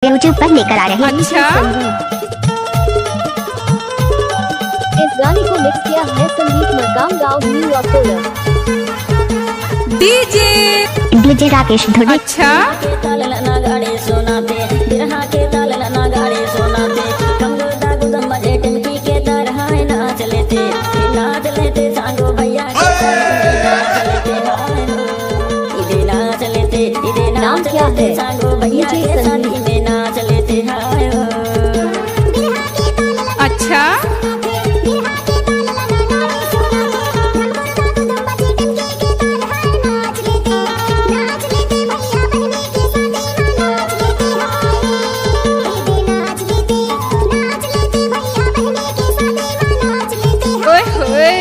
YouTube पर लेकर आ रहे हैं। अच्छा, इस गाने को मिक्स किया है संदीप मरकाम गाँव न्यूयॉर्क कोलर। डीजे राकेश धोनी। अच्छा, नाम क्या है? डीजे संदीप। अच्छा, ओए होए,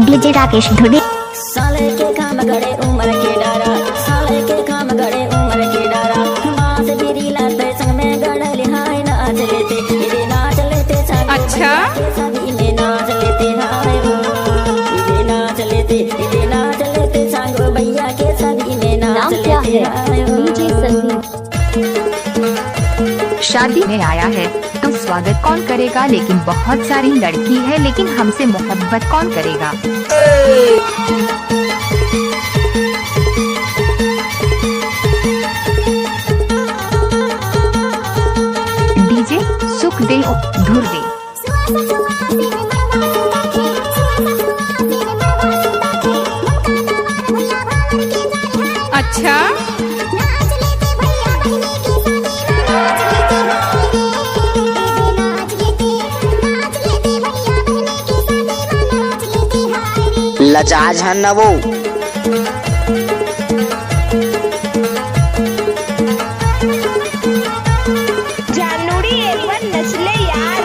डीजे राकेश धोनी। साले के काम गड़े उम्र के डारा, साले के काम गड़े उम्र के डारा, माँ से बिरी लाते संग में गड़ लिहाय नाच लेते, इधे नाच लेते संग अच्छा, सभी में नाच लेते हाय हो, इधे नाच लेते संग भैया के सभी में नाच नाम क्या लेते है? हाय हो। डीजे संदीप। शादी में आया है तो स्वागत कौन करेगा, लेकिन बहुत सारी लड़की है लेकिन हमसे मोहब्बत कौन करेगा। डीजे सुख दे धुर दे। अच्छा, लजाज है न वो। जानूरी एक बार नचले यार।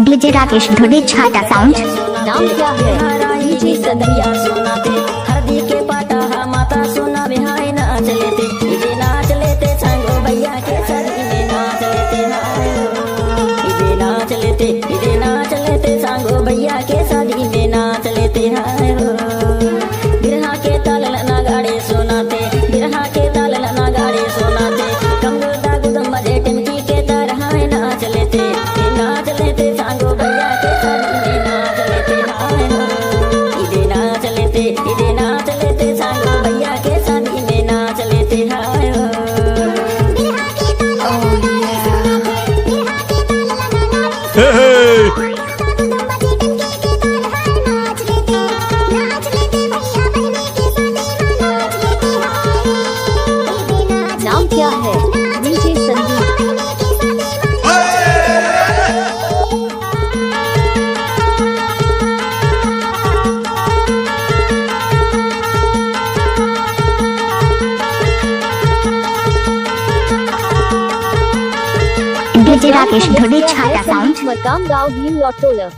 डीजे राकेश धोनी छाता साउंड। नाम क्या है? डीजे संदीप। सोनाते हरदी के पाटा माता सोना बिहाय नाच लेते, इधे नाच लेते संग भैया के सदी में नाच लेते हाय हो, इधे नाच लेते संग भैया के सदी में नाच लेते हाय हो। बिरहा के ताल लना गाड़े सोनाते, बिरहा के ताल लना गाड़े सोनाते, कमर दाग दम बजे टिमकी के तरह नाच लेते संग भैया के सदी में नाच लेते हाय हो, इधे नाच लेते संग भैया के सदी में नाच लेते हाय हो। नाम क्या है? डीजे संदीप। डीजे राकेश धोनी छाता साउंड। मरकाम गाँव न्यूयॉर्क कोलर।